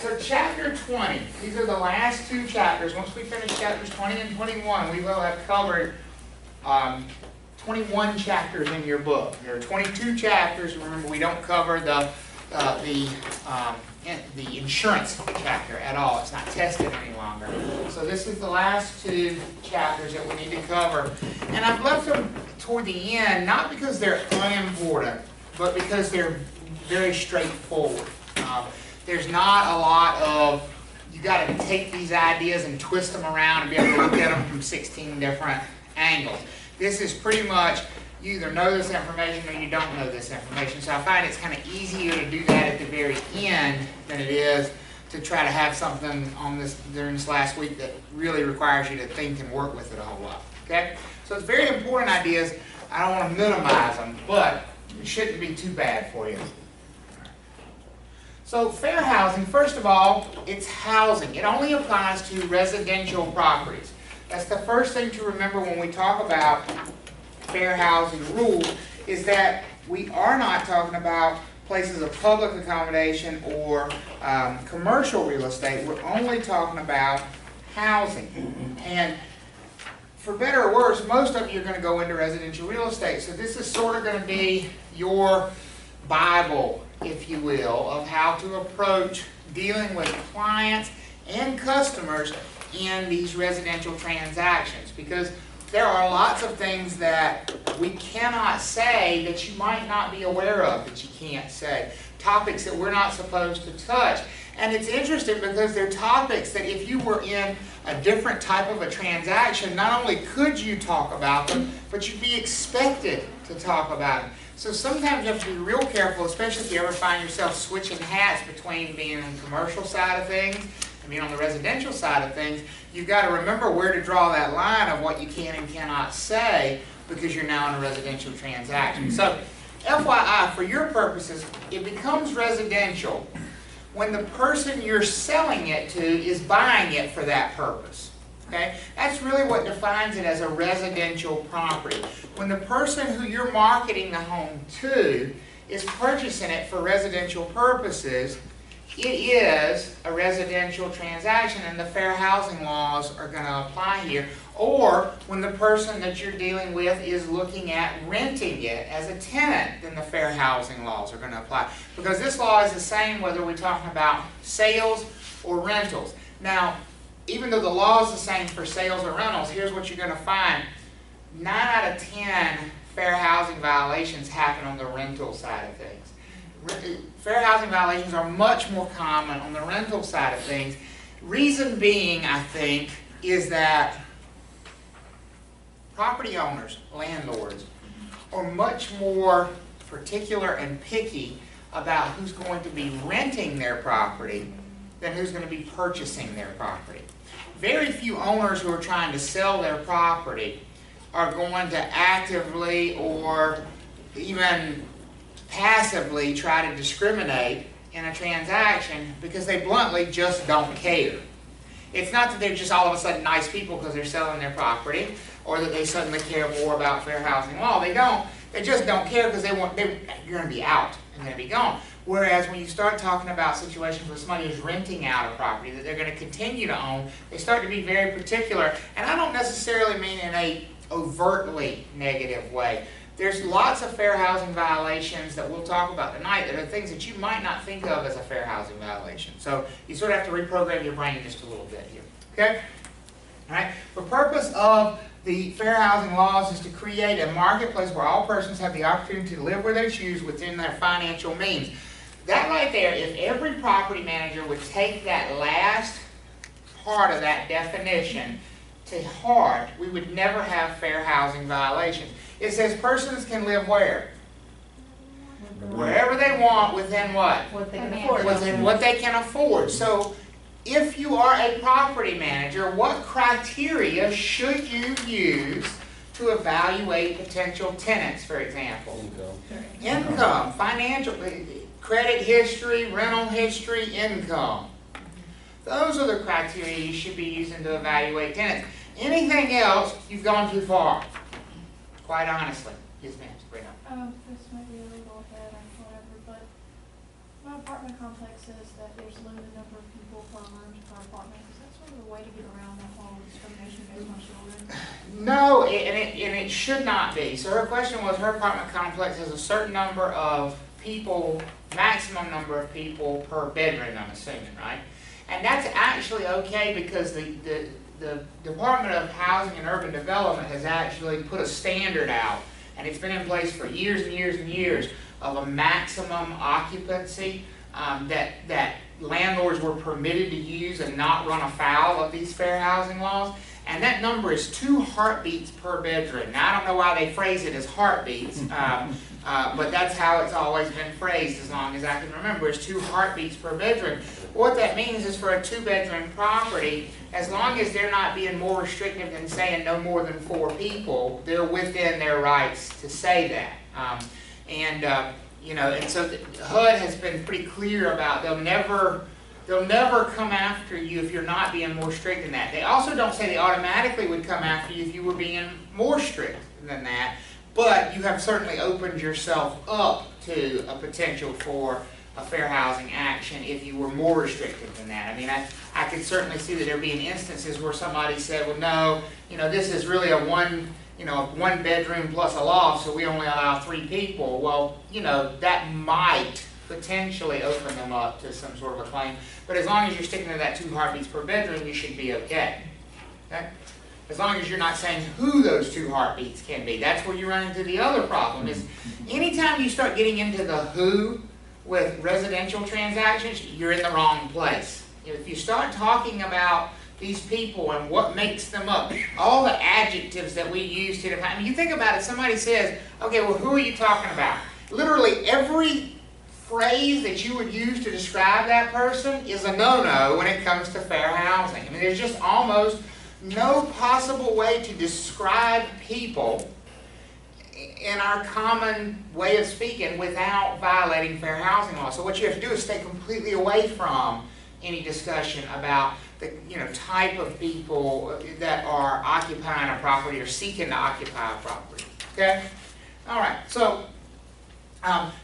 so chapter 20, these are the last two chapters. Once we finish chapters 20 and 21, we will have covered 21 chapters in your book. There are 22 chapters. Remember, we don't cover the insurance chapter at all. It's not tested any longer. So this is the last two chapters that we need to cover. And I've left them toward the end, not because they're unimportant, but because they're very straightforward. There's not a lot of, you got to take these ideas and twist them around and be able to look at them from 16 different angles. This is pretty much, you either know this information or you don't know this information. So I find it's kind of easier to do that at the very end than it is to try to have something on this during this last week that really requires you to think and work with it a whole lot. Okay? So it's very important ideas. I don't want to minimize them, but it shouldn't be too bad for you. So fair housing, first of all, it's housing. It only applies to residential properties. That's the first thing to remember when we talk about fair housing rules, is that we are not talking about places of public accommodation or commercial real estate. We're only talking about housing. And for better or worse, most of you are going to go into residential real estate. So this is sort of going to be your Bible, if you will, of how to approach dealing with clients and customers in these residential transactions, because there are lots of things that we cannot say that you might not be aware of that you can't say. Topics that we're not supposed to touch. And it's interesting because they're topics that if you were in a different type of a transaction, not only could you talk about them, but you'd be expected to talk about them. So sometimes you have to be real careful, especially if you ever find yourself switching hats between being on the commercial side of things and being on the residential side of things. You've got to remember where to draw that line of what you can and cannot say because you're now in a residential transaction. So FYI, for your purposes, it becomes residential when the person you're selling it to is buying it for that purpose. Okay? That's really what defines it as a residential property. When the person who you're marketing the home to is purchasing it for residential purposes, it is a residential transaction and the fair housing laws are going to apply here. Or when the person that you're dealing with is looking at renting it as a tenant, then the fair housing laws are going to apply. Because this law is the same whether we're talking about sales or rentals. Now, even though the law is the same for sales or rentals, here's what you're going to find. 9 out of 10 fair housing violations happen on the rental side of things. Fair housing violations are much more common on the rental side of things. Reason being, I think, is that property owners, landlords, are much more particular and picky about who's going to be renting their property than who's going to be purchasing their property. Very few owners who are trying to sell their property are going to actively or even passively try to discriminate in a transaction because they bluntly just don't care. It's not that they're just all of a sudden nice people because they're selling their property or that they suddenly care more about fair housing law. They don't. They just don't care because you're going to be out and going to be gone. Whereas when you start talking about situations where somebody is renting out a property that they're going to continue to own, they start to be very particular. And I don't necessarily mean in a overtly negative way. There's lots of fair housing violations that we'll talk about tonight that are things that you might not think of as a fair housing violation. So you sort of have to reprogram your brain just a little bit here. Okay? All right? The purpose of the fair housing laws is to create a marketplace where all persons have the opportunity to live where they choose within their financial means. That right there, if every property manager would take that last part of that definition to heart, we would never have fair housing violations. It says persons can live where? Wherever they want within what? What they can afford. Within what they can afford. So if you are a property manager, what criteria should you use to evaluate potential tenants, for example? Income, financial, credit history, rental history, income. Those are the criteria you should be using to evaluate tenants. Anything else, you've gone too far. Quite honestly. Yes, ma'am. Sabrina. This might be a little ahead or whatever, but my apartment complexes that there's a limited number of people per room per apartment? Is that sort of a way to get around that whole discrimination based on children? No, and it should not be. So her question was, her apartment complex has a certain number of people, maximum number of people per bedroom, I'm assuming, right? And that's actually okay because the Department of Housing and Urban Development has actually put a standard out, and it's been in place for years and years and years, of a maximum occupancy that landlords were permitted to use and not run afoul of these fair housing laws. And that number is 2 heartbeats per bedroom. Now, I don't know why they phrase it as heartbeats, but that's how it's always been phrased as long as I can remember, is 2 heartbeats per bedroom. What that means is for a 2-bedroom property, as long as they're not being more restrictive than saying no more than 4 people, they're within their rights to say that. You know, and so HUD has been pretty clear about they'll never come after you if you're not being more strict than that. They also don't say they automatically would come after you if you were being more strict than that, but you have certainly opened yourself up to a potential for a fair housing action if you were more restrictive than that. I mean, I could certainly see that there being instances where somebody said, well, no, you know, this is really a one bedroom plus a loft, so we only allow 3 people. Well, you know, that might potentially open them up to some sort of a claim. But as long as you're sticking to that 2 heartbeats per bedroom, you should be okay. Okay? As long as you're not saying who those 2 heartbeats can be. That's where you run into the other problem, is anytime you start getting into the who with residential transactions, you're in the wrong place. If you start talking about these people and what makes them up, all the adjectives that we use to define, I mean, you think about it, somebody says, okay, well, who are you talking about? Literally every phrase that you would use to describe that person is a no-no when it comes to fair housing. I mean, there's just almost no possible way to describe people in our common way of speaking without violating fair housing law. So what you have to do is stay completely away from any discussion about the type of people that are occupying a property or seeking to occupy a property. Okay? All right. So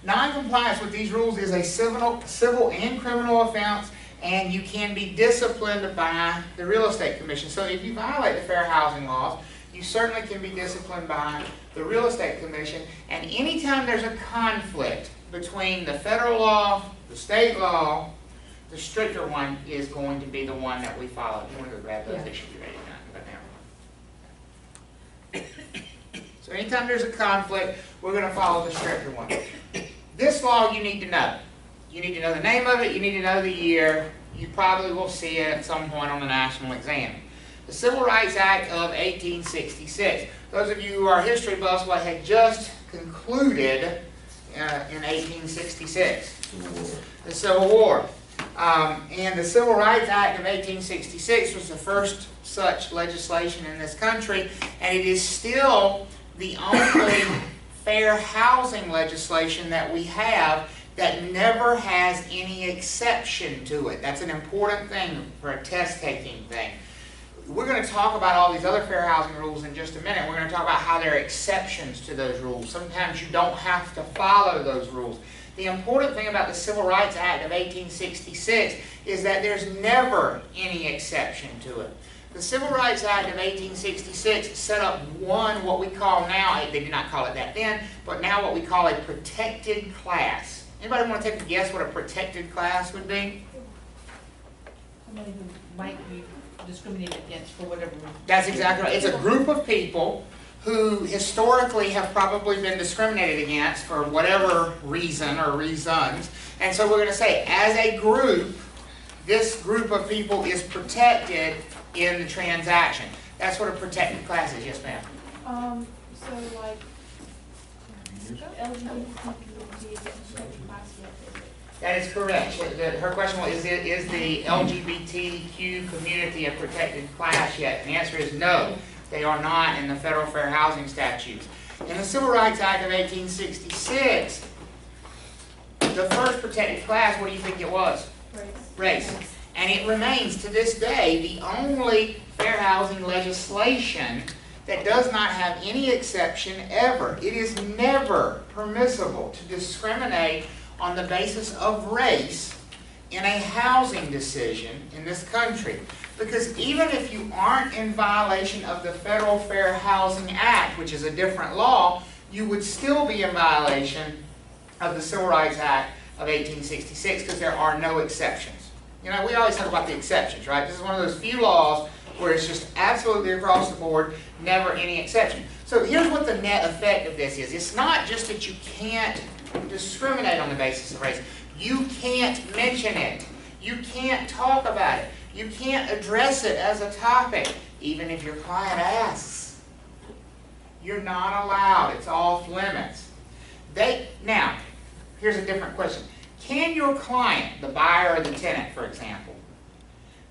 non-compliance with these rules is a civil and criminal offense, and you can be disciplined by the Real Estate Commission. So if you violate the fair housing laws, you certainly can be disciplined by the Real Estate Commission. And anytime there's a conflict between the federal law, the state law, the stricter one is going to be the one that we follow. You want to go grab those? They should be ready now. So anytime there's a conflict, we're going to follow the stricter one. This law you need to know. You need to know the name of it. You need to know the year. You probably will see it at some point on the national exam. The Civil Rights Act of 1866. Those of you who are history buffs, what had just concluded in 1866. The Civil War. And the Civil Rights Act of 1866 was the first such legislation in this country, and it is still the only fair housing legislation that we have that never has any exception to it. That's an important thing for a test-taking thing. We're going to talk about all these other fair housing rules in just a minute. We're going to talk about how there are exceptions to those rules. Sometimes you don't have to follow those rules. The important thing about the Civil Rights Act of 1866 is that there's never any exception to it. The Civil Rights Act of 1866 set up what we call now, they did not call it that then, but now what we call a protected class. Anybody want to take a guess what a protected class would be? Somebody who might be discriminated against for whatever reason. That's exactly right. It's a group of people who historically have probably been discriminated against for whatever reason or reasons. And so we're going to say, as a group, this group of people is protected in the transaction. That's what a protected class is. Yes, ma'am. So like LGBT class yet? That is correct. Her question was, is the LGBTQ community a protected class yet? And the answer is no. They are not in the federal fair housing statutes. In the Civil Rights Act of 1866, the first protected class, what do you think it was? Race. And it remains to this day the only fair housing legislation that does not have any exception ever. It is never permissible to discriminate on the basis of race in a housing decision in this country. Because even if you aren't in violation of the Federal Fair Housing Act, which is a different law, you would still be in violation of the Civil Rights Act of 1866 because there are no exceptions. You know, we always talk about the exceptions, right? This is one of those few laws where it's just absolutely across the board, never any exception. So here's what the net effect of this is. It's not just that you can't discriminate on the basis of race. You can't mention it. You can't talk about it. You can't address it as a topic, even if your client asks. You're not allowed. It's off limits. Now, here's a different question. Can your client, the buyer or the tenant, for example,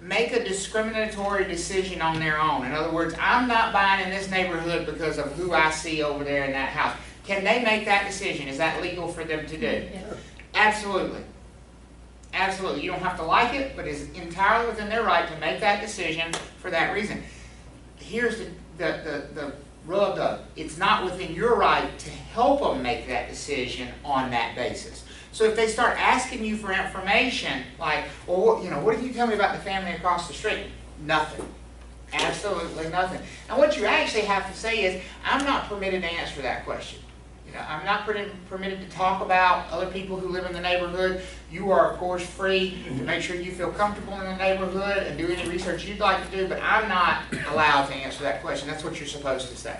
make a discriminatory decision on their own? In other words, I'm not buying in this neighborhood because of who I see over there in that house. Can they make that decision? Is that legal for them to do? Yes. Absolutely. Absolutely. You don't have to like it, but it's entirely within their right to make that decision for that reason. Here's the rub though. It's not within your right to help them make that decision on that basis. So if they start asking you for information, like, well, what can you tell me about the family across the street? Nothing. Absolutely nothing. And what you actually have to say is, I'm not permitted to answer that question. I'm not permitted to talk about other people who live in the neighborhood. You are, of course, free to make sure you feel comfortable in the neighborhood and do any research you'd like to do, but I'm not allowed to answer that question. That's what you're supposed to say.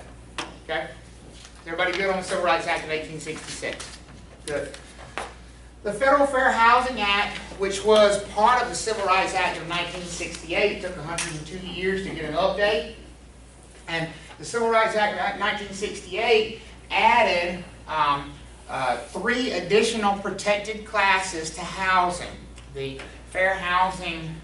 Okay? Is everybody good on the Civil Rights Act of 1866? Good. The Federal Fair Housing Act, which was part of the Civil Rights Act of 1968, took 102 years to get an update. And the Civil Rights Act of 1968 added 3 additional protected classes to housing. The Fair Housing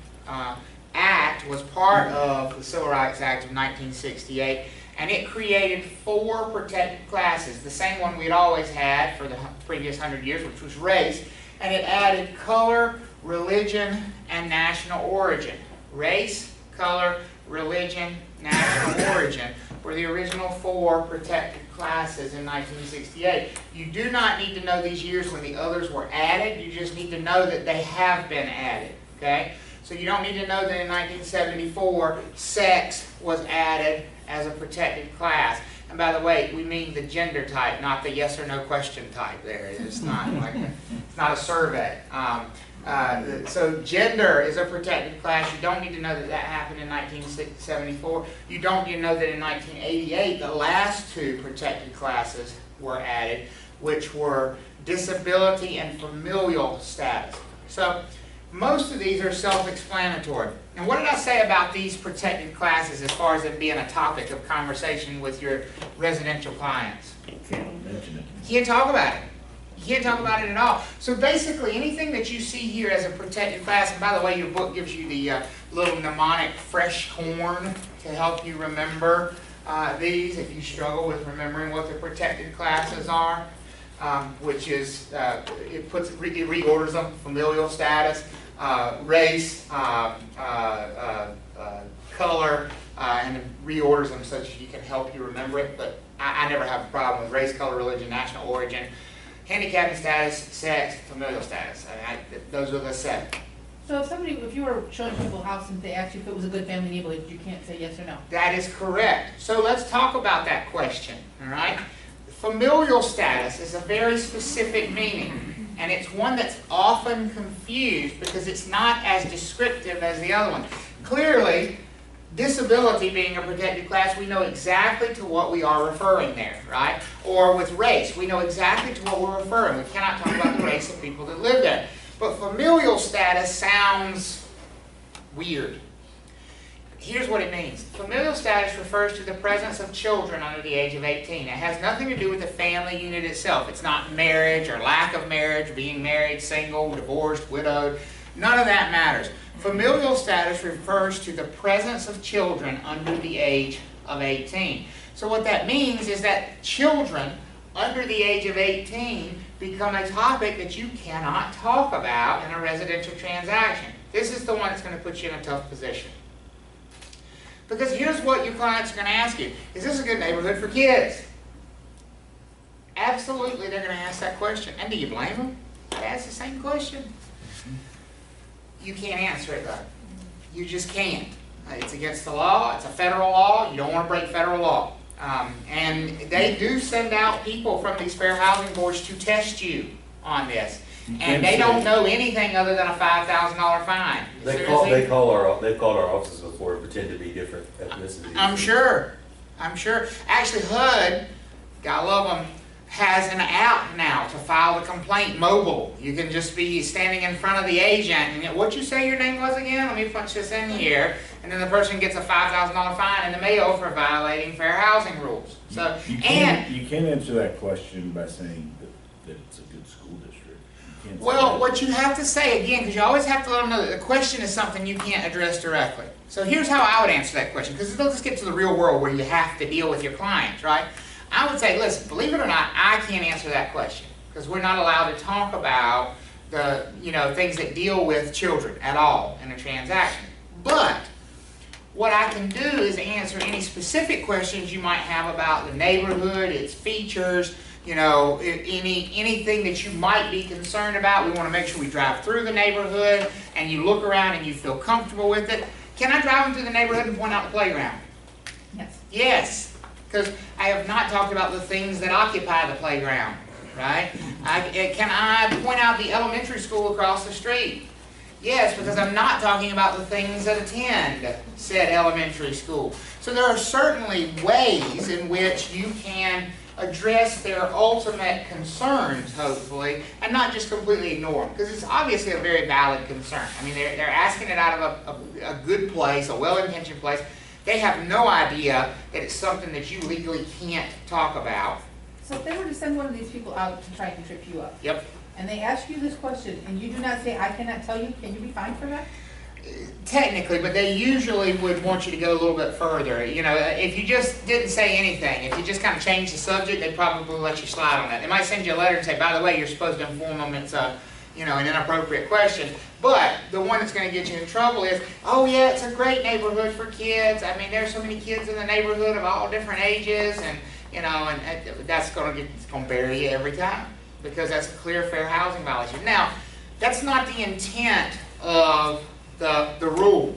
Act was part of the Civil Rights Act of 1968, and it created 4 protected classes, the same one we'd always had for the previous 100 years, which was race, and it added color, religion, and national origin. Race, color, religion, national origin were the original 4 protected classes in 1968. You do not need to know these years when the others were added. You just need to know that they have been added. Okay? So you don't need to know that in 1974 sex was added as a protected class. And by the way, we mean the gender type, not the yes or no question type there. It's not like it's not a survey. So gender is a protected class. You don't need to know that that happened in 1974. You don't need to know that in 1988 the last 2 protected classes were added, which were disability and familial status. So most of these are self-explanatory. And what did I say about these protected classes as far as it being a topic of conversation with your residential clients? Can't mention it. You can't talk about it. You can't talk about it at all. So basically, anything that you see here as a protected class, and by the way, your book gives you the little mnemonic fresh horn to help you remember these if you struggle with remembering what the protected classes are, which is, it reorders them: familial status, race, color, and it reorders them so that you can help you remember it. But I never have a problem with race, color, religion, national origin, handicapping status, sex, familial status. Those are the 7. So if you were showing people a house and they asked you if it was a good family neighborhood, you can't say yes or no? That is correct. So let's talk about that question, all right? Familial status is a very specific meaning, and it's one that's often confused because it's not as descriptive as the other one. Clearly, disability being a protected class, we know exactly to what we are referring there, right? Or with race, we know exactly to what we're referring. We cannot talk about the race of people that live there. But familial status sounds weird. Here's what it means. Familial status refers to the presence of children under the age of 18. It has nothing to do with the family unit itself. It's not marriage or lack of marriage, being married, single, divorced, widowed. None of that matters. Familial status refers to the presence of children under the age of 18. So what that means is that children under the age of 18 become a topic that you cannot talk about in a residential transaction. This is the one that's going to put you in a tough position. Because here's what your clients are going to ask you. Is this a good neighborhood for kids? Absolutely, they're going to ask that question. And do you blame them? ask the same question? You can't answer it though. You just can't. It's against the law, it's a federal law, you don't want to break federal law. And they do send out people from these fair housing boards to test you on this. And they don't know anything other than a $5,000 fine. They've called our offices before and pretend to be different ethnicities. I'm sure. Actually, HUD, gotta love them, has an app now to file the complaint mobile. You can just be standing in front of the agent and what'd you say your name was again? Let me punch this in here. And then the person gets a $5,000 fine in the mail for violating fair housing rules. So, you can't answer that question by saying that it's a good school district. You can't say well, that. what you have to say again, because you always have to let them know that the question is something you can't address directly. So here's how I would answer that question, because let's get to the real world where you have to deal with your clients, right? I would say, listen, believe it or not, I can't answer that question, because we're not allowed to talk about the, things that deal with children at all in a transaction. But what I can do is answer any specific questions you might have about the neighborhood, its features, anything that you might be concerned about. We want to make sure we drive through the neighborhood and you look around and you feel comfortable with it. Can I drive them through the neighborhood and point out the playground? Yes. Yes, because I have not talked about the things that occupy the playground, right? Can I point out the elementary school across the street? Yes, because I'm not talking about the things that attend said elementary school. So there are certainly ways in which you can address their ultimate concerns, hopefully, and not just completely ignore them, because it's obviously a very valid concern. I mean, they're asking it out of a good place, a well-intentioned place. They have no idea that it's something that you legally can't talk about. So if they were to send one of these people out to try and trip you up, Yep. and they ask you this question, and you do not say, I cannot tell you, can you be fined for that? Technically, but they usually would want you to go a little bit further. If you just didn't say anything, if you just kind of changed the subject, they'd probably let you slide on that. They might send you a letter and say, by the way, you're supposed to inform them it's an inappropriate question. But the one that's going to get you in trouble is, oh yeah, it's a great neighborhood for kids. I mean, there's so many kids in the neighborhood of all different ages, and that's going to bury you every time, because that's a clear fair housing violation. Now, that's not the intent of the rule.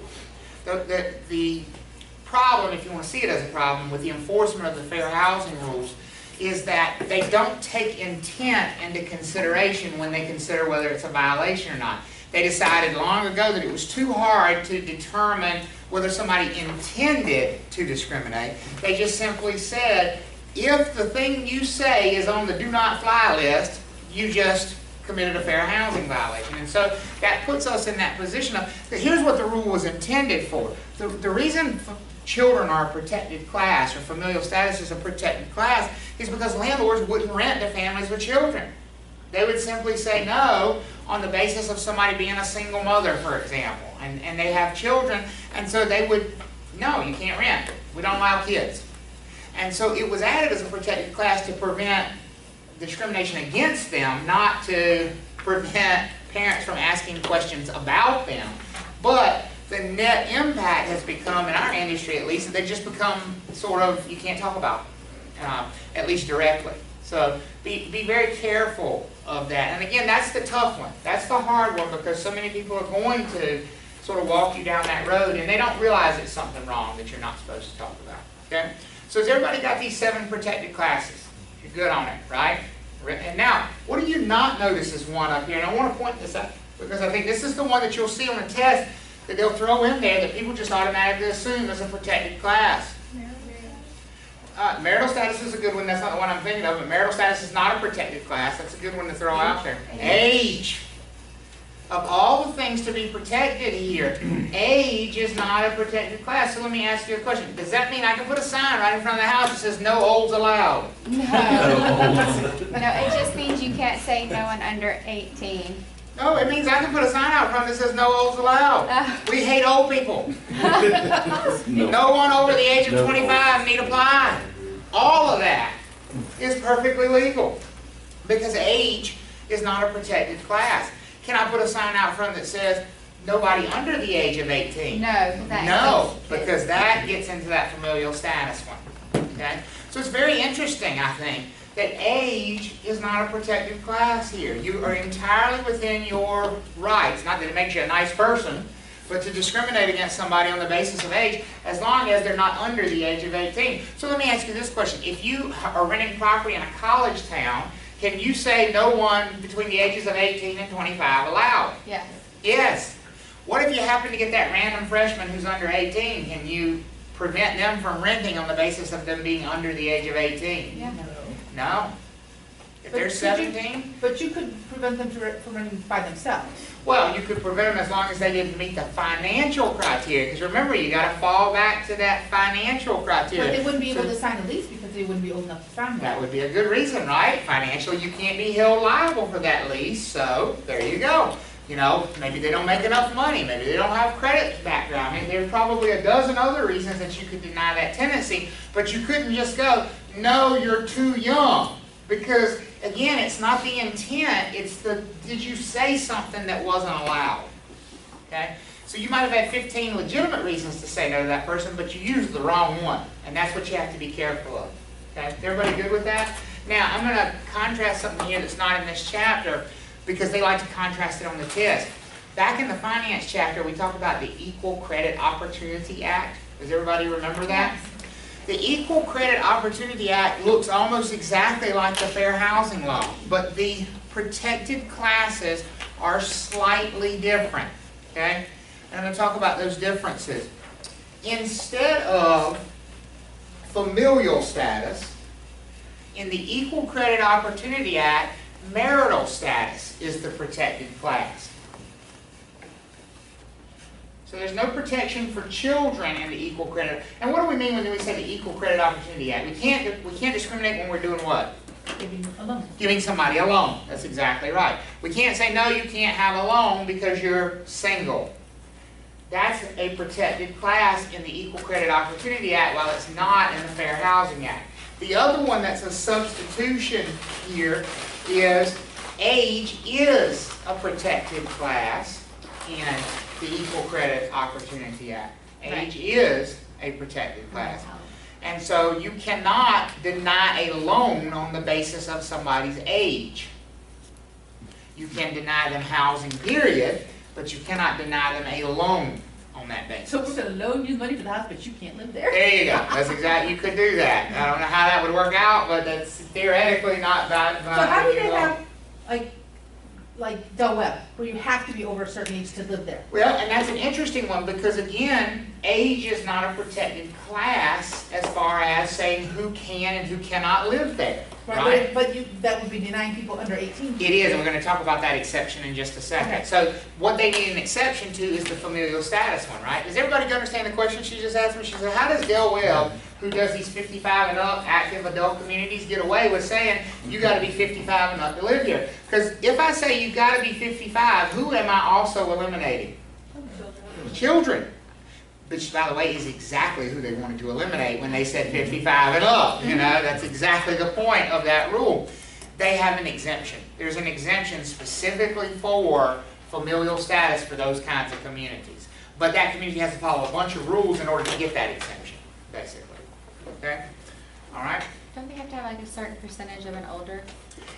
The problem, if you want to see it as a problem, with the enforcement of the fair housing rules is that they don't take intent into consideration when they consider whether it's a violation or not. They decided long ago that it was too hard to determine whether somebody intended to discriminate. They just simply said, if the thing you say is on the do not fly list, you just committed a fair housing violation. And so that puts us in that position of, here's what the rule was intended for. The reason children are a protected class, or familial status is a protected class, is because landlords wouldn't rent to families with children. They would simply say no on the basis of somebody being a single mother, for example, and they have children, and so they would, no, you can't rent. We don't allow kids. And so it was added as a protected class to prevent discrimination against them, not to prevent parents from asking questions about them. But the net impact has become, in our industry at least, that they just become sort of, you can't talk about, at least directly. So be very careful of that. And again, that's the tough one. That's the hard one, because so many people are going to sort of walk you down that road and they don't realize it's something wrong that you're not supposed to talk about. Okay? So has everybody got these 7 protected classes? You're good on it, right? And now, what do you not notice is one up here? And I want to point this out, because I think this is the one that you'll see on the test that they'll throw in there that people just automatically assume is a protected class. Marital status is a good one. That's not the one I'm thinking of, but marital status is not a protected class. That's a good one to throw out there. Age. Of all the things to be protected here, age is not a protected class. So let me ask you a question. Does that mean I can put a sign right in front of the house that says no olds allowed? No. No, it just means you can't say no one under 18. No, it means I can put a sign out front that says no olds allowed. We hate old people. No one over the age of 25 need apply. All of that is perfectly legal, because age is not a protected class. Can I put a sign out front that says nobody under the age of 18? No, because that gets into that familial status one. Okay? So it's very interesting, I think, that age is not a protected class here. You are entirely within your rights, not that it makes you a nice person, but to discriminate against somebody on the basis of age as long as they're not under the age of 18. So let me ask you this question. If you are renting property in a college town, can you say no one between the ages of 18 and 25 allowed? Yes. Yes. What if you happen to get that random freshman who's under 18? Can you prevent them from renting on the basis of them being under the age of 18? Yeah. No. If they're 17? But you could prevent them from running by themselves. Well, you could prevent them as long as they didn't meet the financial criteria. Because remember, you got to fall back to that financial criteria. But they wouldn't be able So to sign a lease because they wouldn't be old enough to sign that one. would be a good reason, right? Financially, you can't be held liable for that lease. So there you go. You know, maybe they don't make enough money. Maybe they don't have credit background. I mean, there's probably a dozen other reasons that you could deny that tenancy. But you couldn't just go, no, you're too young. Because, again, it's not the intent. It's the, did you say something that wasn't allowed? Okay? So you might have had 15 legitimate reasons to say no to that person, but you used the wrong one. And that's what you have to be careful of. Okay? Everybody good with that? Now, I'm going to contrast something here that's not in this chapter, because they like to contrast it on the test. Back in the finance chapter, we talked about the Equal Credit Opportunity Act. Does everybody remember that? The Equal Credit Opportunity Act looks almost exactly like the Fair Housing Law, but the protected classes are slightly different. Okay? And I'm going to talk about those differences. Instead of familial status, in the Equal Credit Opportunity Act, marital status is the protected class. So there's no protection for children in the Equal Credit. And what do we mean when we say the Equal Credit Opportunity Act? We can't discriminate when we're doing what? Giving a loan. Giving somebody a loan. That's exactly right. We can't say, no, you can't have a loan because you're single. That's a protected class in the Equal Credit Opportunity Act, while it's not in the Fair Housing Act. The other one that's a substitution here is age is a protected class in the Equal Credit Opportunity Act. Age is a protected class. And so you cannot deny a loan on the basis of somebody's age. You can deny them housing, period, but you cannot deny them a loan on that basis. So we're going to loan you money for the house, but you can't live there? There you go. That's exactly, you could do that. I don't know how that would work out, but that's theoretically not valid. So how do they have, like Del Webb, where you have to be over a certain age to live there? Well, and that's an interesting one because, again, age is not a protected class as far as saying who can and who cannot live there. Right? But that would be denying people under 18. It is, and we're going to talk about that exception in just a second. Okay. So what they need an exception to is the familial status one, right? Does everybody understand the question she just asked me? She said, how does Del Webb, who does these 55 and up active adult communities, get away with saying you got to be 55 and up to live here? Because if I say you got to be 55, who am I also eliminating? Children. Which, by the way, is exactly who they wanted to eliminate when they said 55 and up. You know, that's exactly the point of that rule. They have an exemption. There's an exemption specifically for familial status for those kinds of communities. But that community has to follow a bunch of rules in order to get that exemption, basically. Okay? All right? Don't they have to have like a certain percentage of an older?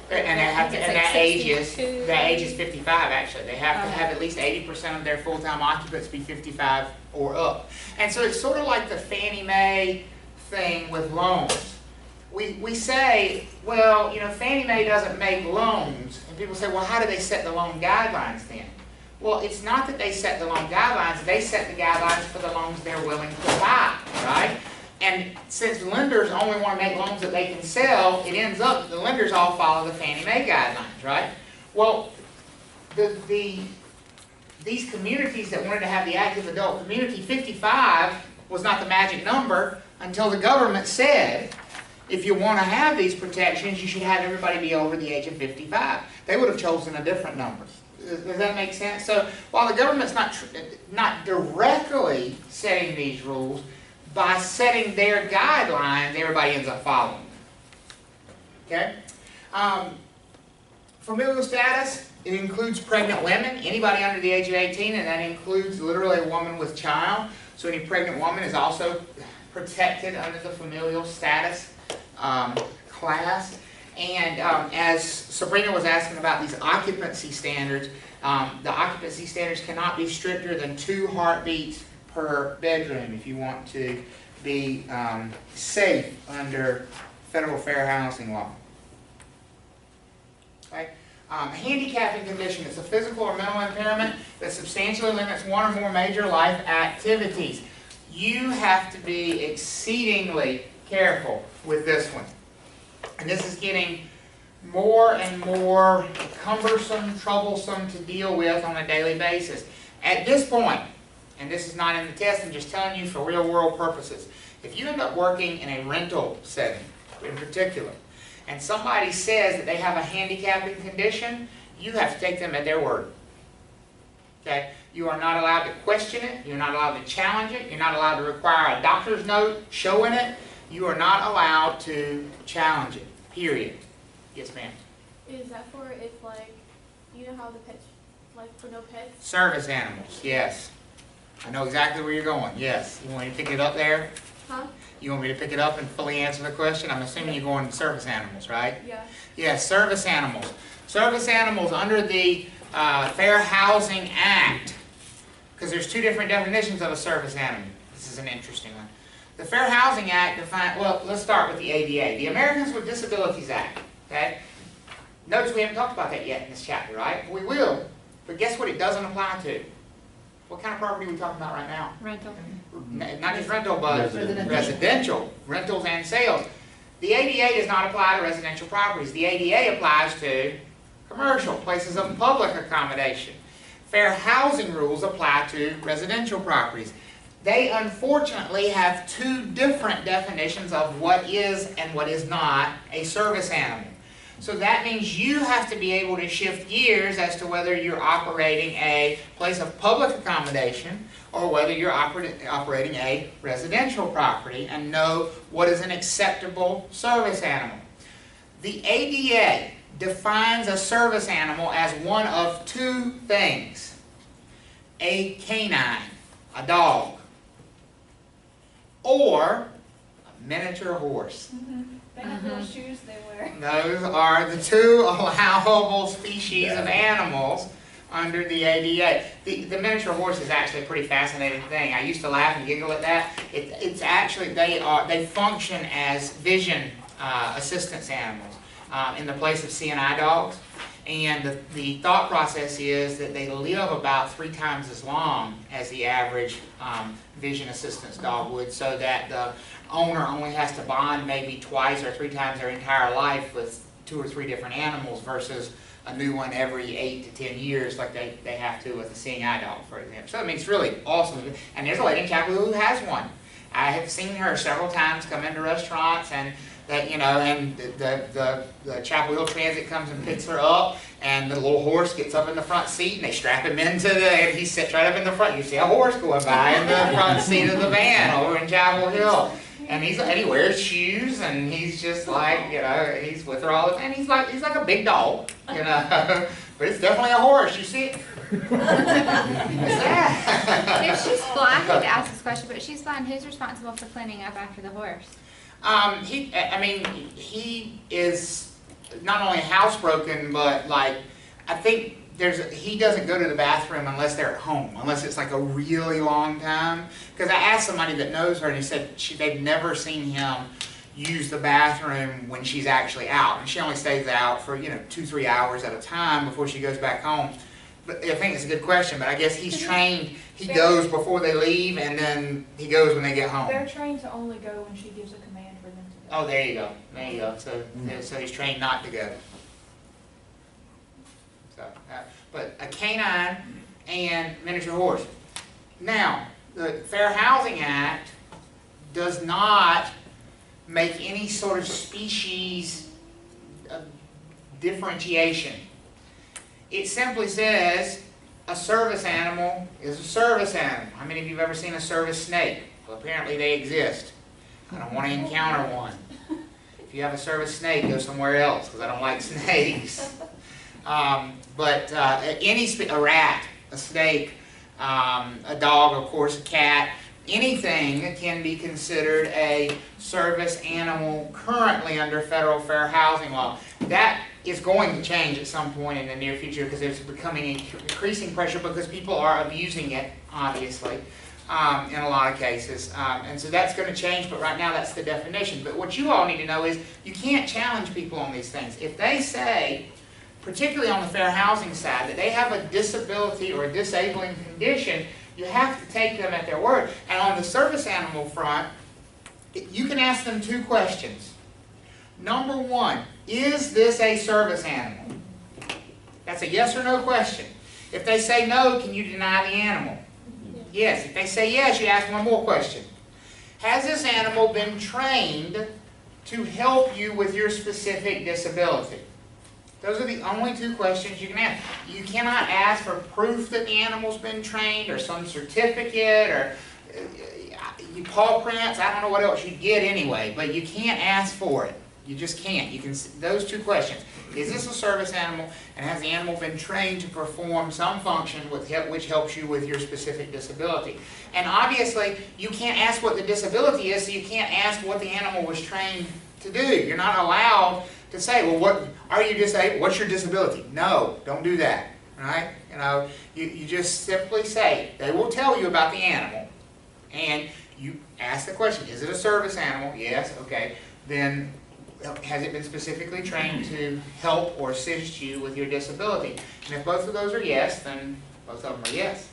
And they have to, It's and like that age is 62. 55 actually. They have to have at least 80% of their full-time occupants be 55 or up. And so it's sort of like the Fannie Mae thing with loans. We say, well, you know, Fannie Mae doesn't make loans. And people say, well, how do they set the loan guidelines then? Well, it's not that they set the loan guidelines. They set the guidelines for the loans they're willing to buy, right? And since lenders only want to make loans that they can sell, it ends up that the lenders all follow the Fannie Mae guidelines, right? Well, these communities that wanted to have the active adult community, 55 was not the magic number until the government said, if you want to have these protections, you should have everybody be over the age of 55. They would have chosen a different number. Does that make sense? So while the government's not directly setting these rules, by setting their guidelines, everybody ends up following them. Okay? Familial status, it includes pregnant women, anybody under the age of 18, and that includes literally a woman with child. So any pregnant woman is also protected under the familial status class. And as Sabrina was asking about these occupancy standards, the occupancy standards cannot be stricter than 2 heartbeats per bedroom if you want to be safe under federal fair housing law. Okay? Handicapping condition is a physical or mental impairment that substantially limits one or more major life activities. You have to be exceedingly careful with this one. And this is getting more and more cumbersome, troublesome to deal with on a daily basis. At this point, and this is not in the test, I'm just telling you for real world purposes, if you end up working in a rental setting in particular, and somebody says that they have a handicapping condition, you have to take them at their word. Okay? You are not allowed to question it, you're not allowed to challenge it, you're not allowed to require a doctor's note showing it, you are not allowed to challenge it, period. Yes, ma'am. Is that for if, like, you know how the pets, like, for no pets? Service animals, yes. I know exactly where you're going, yes. You want me to pick it up there? Huh? You want me to pick it up and fully answer the question? I'm assuming you're going to service animals, right? Yeah. Yes, service animals. Service animals under the Fair Housing Act, because there's 2 different definitions of a service animal. This is an interesting one. The Fair Housing Act defines, well, let's start with the ADA, the Americans with Disabilities Act. Okay? Notice we haven't talked about that yet in this chapter, right? We will, but guess what it doesn't apply to? What kind of property are we talking about right now? Rental. Not just rental, but Residential. residential, rentals and sales. The ADA does not apply to residential properties. The ADA applies to commercial, places of public accommodation. Fair housing rules apply to residential properties. They unfortunately have 2 different definitions of what is and what is not a service animal. So that means you have to be able to shift gears as to whether you're operating a place of public accommodation or whether you're operating a residential property and know what is an acceptable service animal. The ADA defines a service animal as one of 2 things: a canine, a dog, or a miniature horse. They have little shoes they wear. Those are the 2 allowable species of animals under the ADA. The miniature horse is actually a pretty fascinating thing. I used to laugh and giggle at that. It's actually, they function as vision assistance animals in the place of CNI dogs. And the thought process is that they live about 3 times as long as the average vision assistance dog would, so that the owner only has to bond maybe twice or 3 times their entire life with 2 or 3 different animals versus a new one every 8 to 10 years like they have to with a seeing eye dog, for example. So I mean, it's really awesome. And there's a lady in Chapel Hill who has one. I have seen her several times come into restaurants, and that, you know, and the Chapel Hill Transit comes and picks her up, and the little horse gets up in the front seat, and they strap him into and he sits right up in the front. You see a horse going by in the front seat of the van over in Chapel Hill. And he wears shoes, and he's just like, you know, he's with her all the time. He's like a big dog, you know, but it's definitely a horse. You see it? What's that? If she's blind, I hate to ask this question, but if she's blind, who's responsible for cleaning up after the horse? He is not only housebroken, but like, I think he doesn't go to the bathroom unless they're at home, unless it's like a really long time. Because I asked somebody that knows her, and he said they've never seen him use the bathroom when she's actually out. And she only stays out for, 2-3 hours at a time before she goes back home. But I think it's a good question, but I guess he's trained, he goes before they leave, and then he goes when they get home. They're trained to only go when she gives a command for them to go. Oh, there you go. There you go. So he's trained not to go. So, but a canine and miniature horse. Now, the Fair Housing Act does not make any sort of species differentiation. It simply says a service animal is a service animal. How many of you have ever seen a service snake? Well, apparently they exist. I don't want to encounter one. If you have a service snake, go somewhere else, because I don't like snakes. A rat, a snake, a dog, of course, a cat, anything can be considered a service animal currently under federal fair housing law. That is going to change at some point in the near future because there's becoming increasing pressure because people are abusing it, obviously, in a lot of cases. And so that's going to change, but right now that's the definition. But what you all need to know is you can't challenge people on these things. If they say, particularly on the fair housing side, that they have a disability or a disabling condition, you have to take them at their word. And on the service animal front, you can ask them two questions. Number one, is this a service animal? That's a yes or no question. If they say no, can you deny the animal? Yes. If they say yes, you ask one more question. Has this animal been trained to help you with your specific disability? Those are the only two questions you can ask. You cannot ask for proof that the animal's been trained or some certificate or paw prints. I don't know what else you'd get anyway, but you can't ask for it. You just can't. You can, those two questions. Is this a service animal, and has the animal been trained to perform some function which helps you with your specific disability? And obviously, you can't ask what the disability is, so you can't ask what the animal was trained to do. You're not allowed to say, well, what are you disabled? What's your disability? No, don't do that. Right? You know, you just simply say, they will tell you about the animal, and you ask the question, is it a service animal? Yes, okay. Then has it been specifically trained to help or assist you with your disability? And if both of those are yes, then both of them are yes.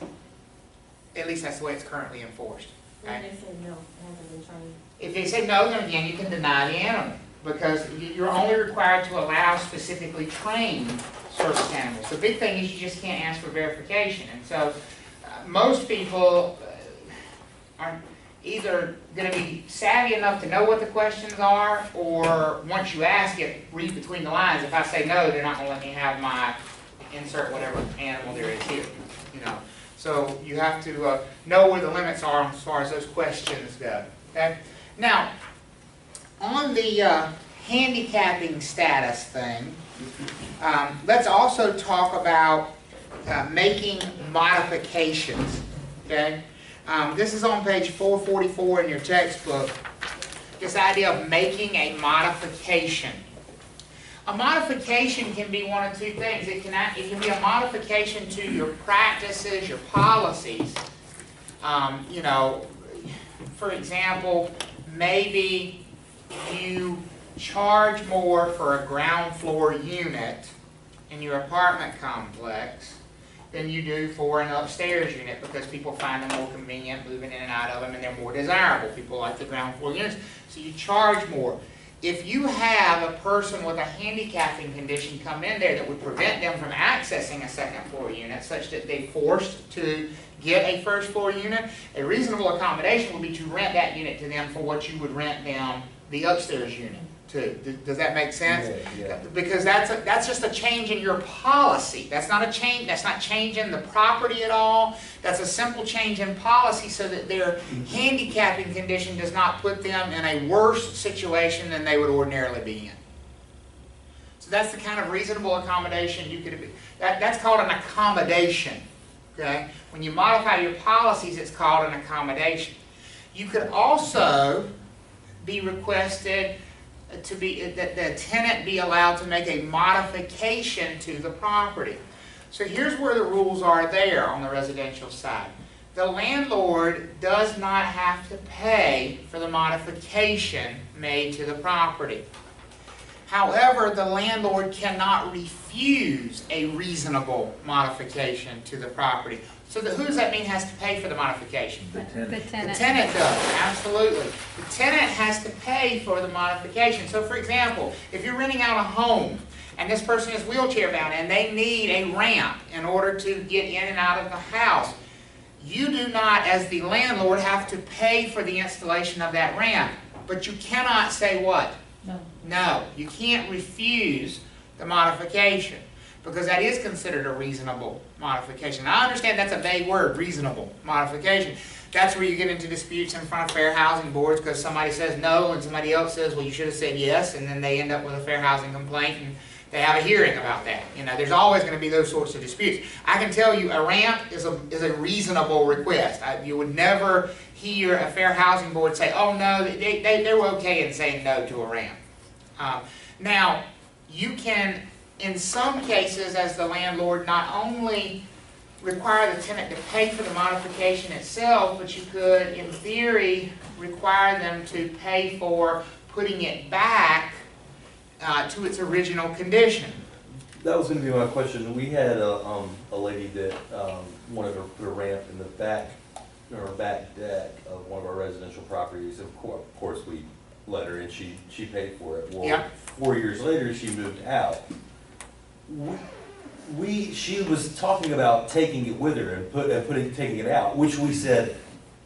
At least that's the way it's currently enforced. Okay? If they say no, it hasn't been trained. If they say no, then again you can deny the animal because you're only required to allow specifically trained service animals. The big thing is you just can't ask for verification. And so most people aren't either going to be savvy enough to know what the questions are, or once you ask it, read between the lines. If I say no, they're not going to let me have my insert whatever animal there is here. You know, so you have to know where the limits are as far as those questions go. Okay. Now, on the handicapping status thing, let's also talk about making modifications. Okay. This is on page 444 in your textbook, this idea of making a modification. A modification can be one of two things. It can be a modification to your practices, your policies. You know, for example, maybe you charge more for a ground floor unit in your apartment complex than you do for an upstairs unit because people find them more convenient moving in and out of them and they're more desirable. People like the ground floor units, so you charge more. If you have a person with a handicapping condition come in there that would prevent them from accessing a second floor unit such that they're forced to get a first floor unit, a reasonable accommodation would be to rent that unit to them for what you would rent them the upstairs unit to. Does that make sense? Yeah. Because that's just a change in your policy. That's not a change. That's not changing the property at all. That's a simple change in policy so that their handicapping condition does not put them in a worse situation than they would ordinarily be in. So that's the kind of reasonable accommodation you could. That's called an accommodation. Okay. When you modify your policies, it's called an accommodation. You could also be requested to be that the tenant be allowed to make a modification to the property. So here's where the rules are there on the residential side. The landlord does not have to pay for the modification made to the property. However, the landlord cannot refuse a reasonable modification to the property. So who does that mean has to pay for the modification? The tenant. The tenant. The tenant does, absolutely. The tenant has to pay for the modification. So for example, if you're renting out a home and this person is wheelchair bound and they need a ramp in order to get in and out of the house, you do not, as the landlord, have to pay for the installation of that ramp. But you cannot say what? No. No, you can't refuse the modification because that is considered a reasonable modification. Now, I understand that's a vague word, reasonable modification. That's where you get into disputes in front of fair housing boards because somebody says no and somebody else says, well, you should have said yes, and then they end up with a fair housing complaint and They have a hearing about that. You know, there's always going to be those sorts of disputes. I can tell you a ramp is a reasonable request. You would never hear a fair housing board say, oh no, they were okay in saying no to a ramp. Now, you can, in some cases, as the landlord, not only require the tenant to pay for the modification itself, but you could, in theory, require them to pay for putting it back to its original condition. That was going to be my question. We had a lady that wanted to put a ramp in the back, or back deck of one of our residential properties. Of course, we let her in. She paid for it. Well, Yep. 4 years later, she moved out. She was talking about taking it with her and taking it out, which we said,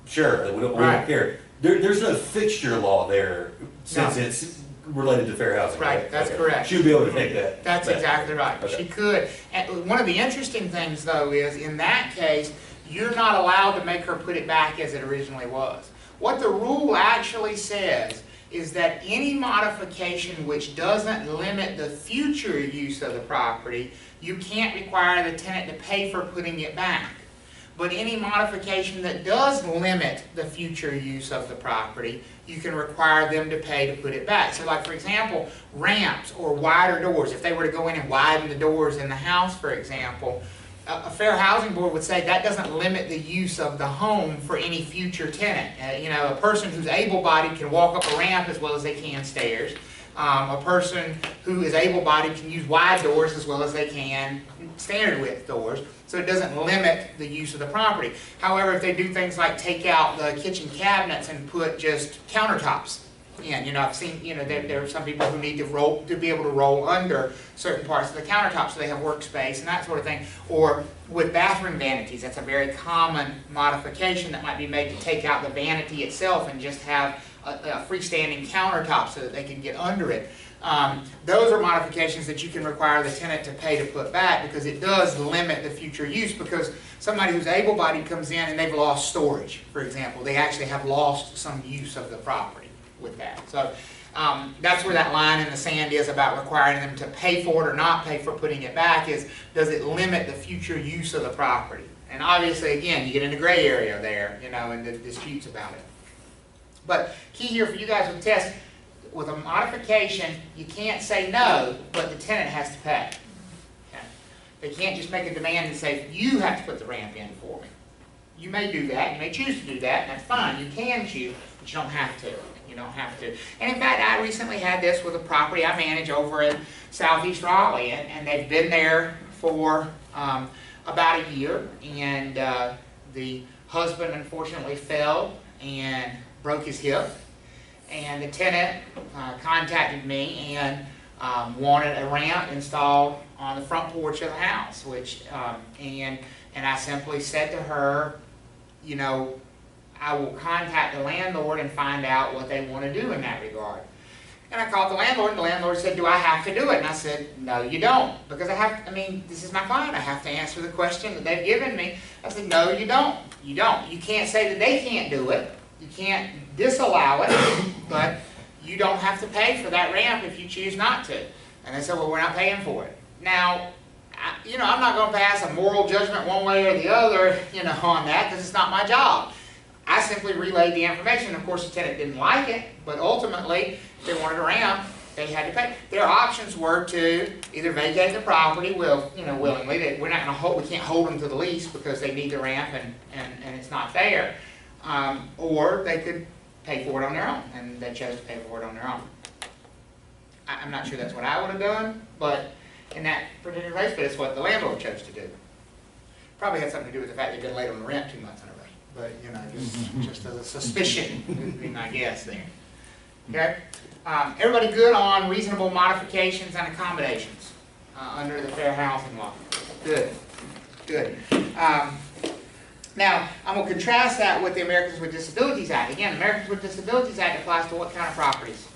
sure, we don't care. There's no fixture law there since it's related to fair housing. Right, that's correct. She'll be able to take that. That's exactly right. Okay. She could. And one of the interesting things, though, is in that case, you're not allowed to make her put it back as it originally was. What the rule actually says is that any modification which doesn't limit the future use of the property, you can't require the tenant to pay for putting it back. But any modification that does limit the future use of the property, you can require them to pay to put it back. So like, for example, ramps or wider doors. If they were to go in and widen the doors in the house, for example, a fair housing board would say that doesn't limit the use of the home for any future tenant. You know, a person who's able-bodied can walk up a ramp as well as they can stairs. A person who is able-bodied can use wide doors as well as they can standard width doors, so it doesn't limit the use of the property. However, if they do things like take out the kitchen cabinets and put just countertops in, you know, I've seen, you know, there are some people who need to be able to roll under certain parts of the countertop so they have workspace and that sort of thing. Or with bathroom vanities, that's a very common modification that might be made to take out the vanity itself and just have a freestanding countertop so that they can get under it. Those are modifications that you can require the tenant to pay to put back, because it does limit the future use. Because somebody who's able-bodied comes in and they've lost storage, for example, they actually have lost some use of the property with that. So that's where that line in the sand is about requiring them to pay for it or not pay for putting it back, is does it limit the future use of the property? And obviously, again, you get into gray area there, you know, and the disputes about it. But key here for you guys with test, with a modification, you can't say no, but the tenant has to pay. Okay? They can't just make a demand and say, you have to put the ramp in for me. You may do that, you may choose to do that, and that's fine. You can choose, but you don't have to. You don't have to. And in fact, I recently had this with a property I manage over in Southeast Raleigh, and they've been there for about a year, and the husband unfortunately fell and broke his hip, and the tenant contacted me and wanted a ramp installed on the front porch of the house, which and I simply said to her, you know, I will contact the landlord and find out what they want to do in that regard. And I called the landlord, and the landlord said, do I have to do it? And I said, no, you don't, because I mean, this is my client. I have to answer the question that they've given me. I said, no, you don't. You don't. You can't say that they can't do it. You can't disallow it, but you don't have to pay for that ramp if you choose not to. And they said, well, we're not paying for it. Now, you know, I'm not going to pass a moral judgment one way or the other, you know, on that, because it's not my job. I simply relayed the information. Of course, the tenant didn't like it, but ultimately, if they wanted a ramp, they had to pay. Their options were to either vacate the property, willingly. We're not going to hold. We can't hold them to the lease because they need the ramp and it's not there. Or they could pay for it on their own, and they chose to pay for it on their own. I'm not sure that's what I would have done, but in that particular case, but it's what the landlord chose to do. Probably had something to do with the fact they've been late on the rent 2 months in a row. But, you know, just as a suspicion would be my guess there. Okay? Everybody good on reasonable modifications and accommodations under the Fair Housing Law? Good. Good. Now, I'm going to contrast that with the Americans with Disabilities Act. Again, the Americans with Disabilities Act applies to what kind of properties?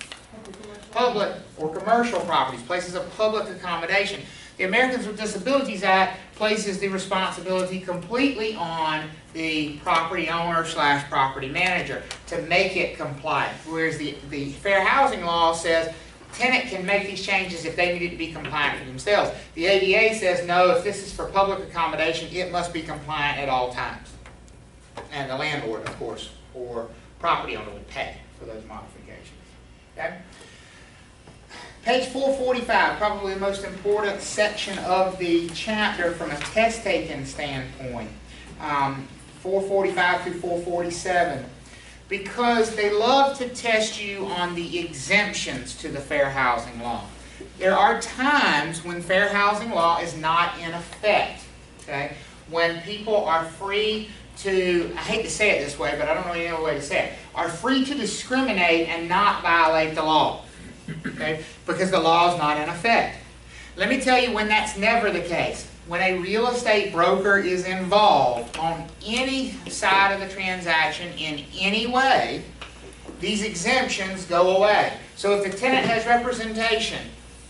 Public or commercial properties, places of public accommodation. The Americans with Disabilities Act places the responsibility completely on the property owner / property manager to make it comply. Whereas the Fair Housing Law says tenant can make these changes if they need it to be compliant for themselves. The ADA says, no, if this is for public accommodation, it must be compliant at all times. And the landlord, of course, or property owner would pay for those modifications. Okay? Page 445, probably the most important section of the chapter from a test-taking standpoint. 445 through 447. Because they love to test you on the exemptions to the fair housing law. There are times when fair housing law is not in effect. Okay? When people are free to, I hate to say it this way, but I don't know any other way to say it, are free to discriminate and not violate the law. Okay? Because the law is not in effect. Let me tell you when that's never the case. When a real estate broker is involved on any side of the transaction in any way, these exemptions go away. So if the tenant has representation,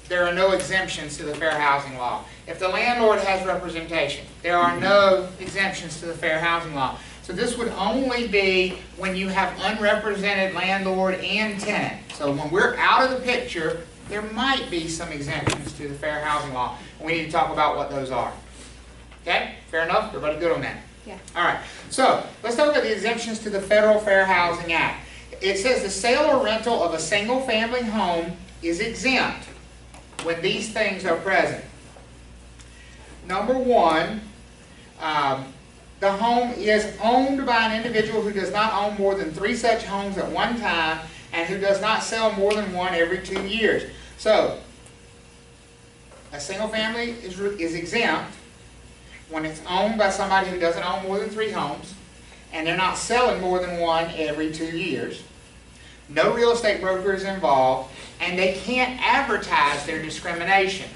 there are no exemptions to the fair housing law. If the landlord has representation, there are no exemptions to the fair housing law. So this would only be when you have unrepresented landlord and tenant. So when we're out of the picture, there might be some exemptions to the fair housing law. We need to talk about what those are. Okay? Fair enough? Everybody good on that? Yeah. All right. So let's talk about the exemptions to the Federal Fair Housing Act. It says the sale or rental of a single-family home is exempt when these things are present. Number one, the home is owned by an individual who does not own more than 3 such homes at one time and who does not sell more than one every 2 years. So, a single family is exempt when it's owned by somebody who doesn't own more than 3 homes and they're not selling more than one every 2 years. No real estate broker is involved, and they can't advertise their discrimination.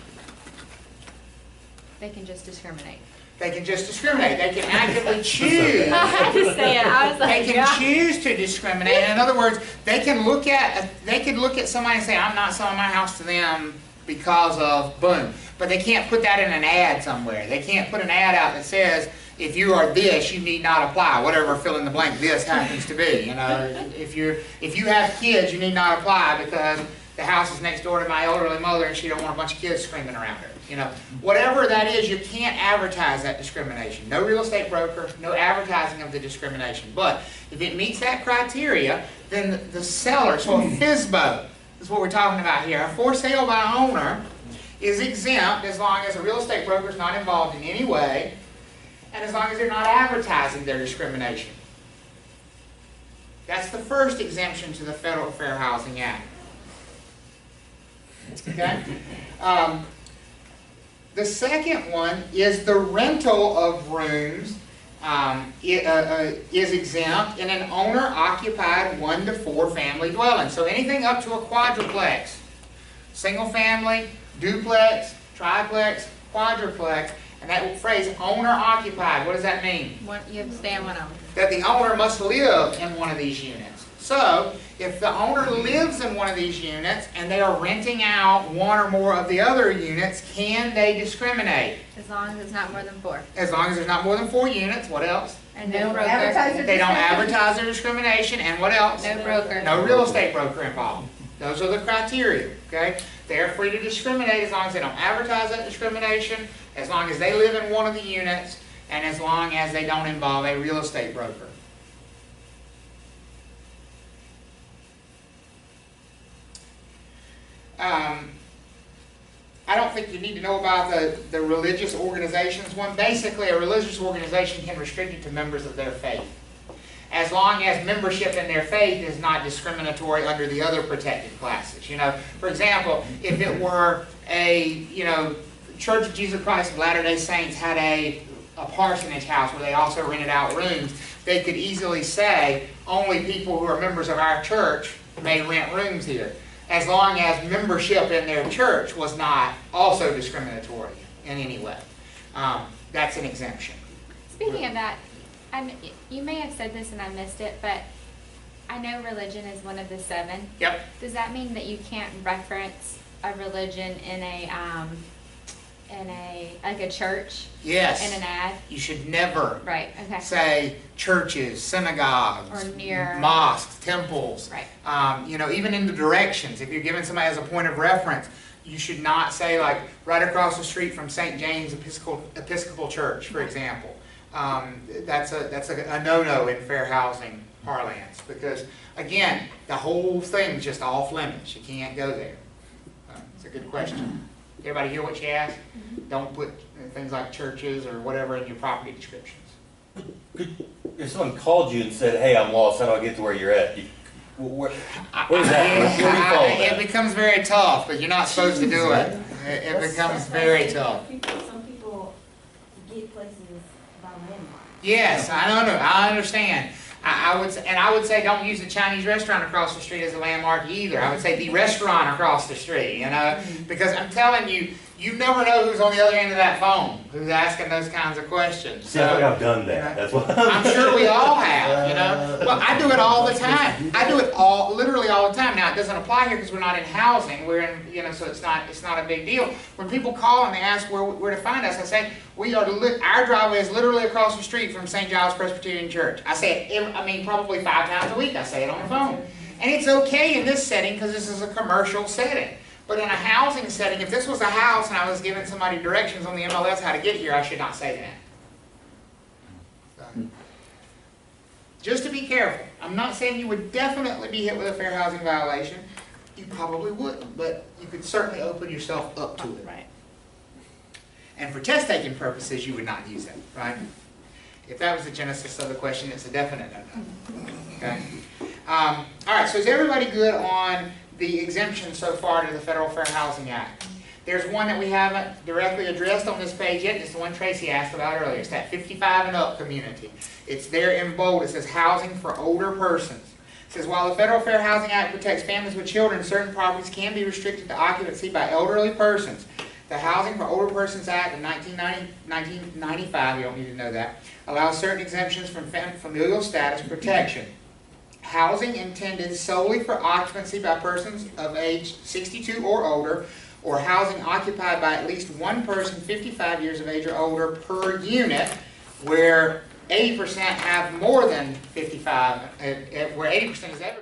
They can just discriminate. They can just discriminate. They can actively choose. I had to say it. I was like, They can choose to discriminate. In other words, they can look at somebody and say, I'm not selling my house to them because of boom. But they can't put that in an ad somewhere. They can't put an ad out that says, if you are this, you need not apply. Whatever fill in the blank this happens to be. You know, if you have kids, you need not apply because the house is next door to my elderly mother and she don't want a bunch of kids screaming around her. You know, whatever that is, you can't advertise that discrimination. No real estate broker, no advertising of the discrimination. But if it meets that criteria, then the seller, so a FSBO, is what we're talking about here. A for sale by owner is exempt as long as a real estate broker is not involved in any way and as long as they're not advertising their discrimination. That's the first exemption to the Federal Fair Housing Act. Okay? The second one is the rental of rooms is exempt in an owner-occupied 1 to 4 family dwelling. So anything up to a quadruplex, single family, duplex, triplex, quadruplex, and that phrase owner-occupied, what does that mean? you have to stay on one of them. That the owner must live in one of these units. So, if the owner lives in one of these units and they are renting out 1 or more of the other units, can they discriminate? As long as it's not more than 4. As long as there's not more than 4 units, what else? And They no don't broker. advertise their They don't discrimination? advertise their discrimination, and what else? No broker. No real estate broker involved. Those are the criteria, okay? They are free to discriminate as long as they don't advertise that discrimination, as long as they live in one of the units, and as long as they don't involve a real estate broker. I don't think you need to know about the religious organizations one. Basically, a religious organization can restrict it to members of their faith, as long as membership in their faith is not discriminatory under the other protected classes. You know, for example, if it were a Church of Jesus Christ of Latter-day Saints had a parsonage house where they also rented out rooms, they could easily say only people who are members of our church may rent rooms here, as long as membership in their church was not also discriminatory in any way. That's an exemption. Speaking of that, you may have said this and I missed it, but I know religion is one of the 7. Yep. Does that mean that you can't reference a religion in like a church Yes. in an ad? You should never Right, okay. say churches, synagogues, Or near. mosques, temples. Right. You know, even in the directions, if you're giving somebody as a point of reference, you should not say like right across the street from St. James Episcopal Church, for example. That's a no-no in fair housing parlance, because again, the whole thing's just off limits. You can't go there. It's a good question. Everybody hear what she asked? Don't put things like churches or whatever in your property descriptions. If someone called you and said, "Hey, I'm lost. How do I get to where you're at?" Where is that? Where do you follow It that? becomes very tough, but you're not supposed to do it. It becomes very tough. Some people get places by landmark. Yes, I know. I understand. I would say don't use the Chinese restaurant across the street as a landmark either. I would say the restaurant across the street, you know, because I'm telling you, you never know who's on the other end of that phone, who's asking those kinds of questions. See, I think I've done that. That's what I'm sure we all have, you know. Well, I do it all the time. I do it literally all the time. Now, it doesn't apply here because we're not in housing. We're in, you know, so it's not a big deal. When people call and they ask where to find us, I say our driveway is literally across the street from St. Giles Presbyterian Church. I say it, probably 5 times a week. I say it on the phone, and it's okay in this setting because this is a commercial setting. But in a housing setting, if this was a house and I was giving somebody directions on the MLS how to get here, I should not say that. So, just to be careful. I'm not saying you would definitely be hit with a fair housing violation. You probably wouldn't, but you could certainly open yourself up to it. Right. And for test-taking purposes, you would not use that, right? If that was the genesis of the question, it's a definite no-no. Okay? All right, so is everybody good on the exemption so far to the Federal Fair Housing Act? There's one that we haven't directly addressed on this page yet. It's the one Tracy asked about earlier. It's that 55 and up community. It's there in bold. It says housing for older persons. It says while the Federal Fair Housing Act protects families with children, certain properties can be restricted to occupancy by elderly persons. The Housing for Older Persons Act of 1995, you don't need to know that, allows certain exemptions from familial status protection. Housing intended solely for occupancy by persons of age 62 or older, or housing occupied by at least one person 55 years of age or older per unit, where 80% have more than 55, where 80% is ever.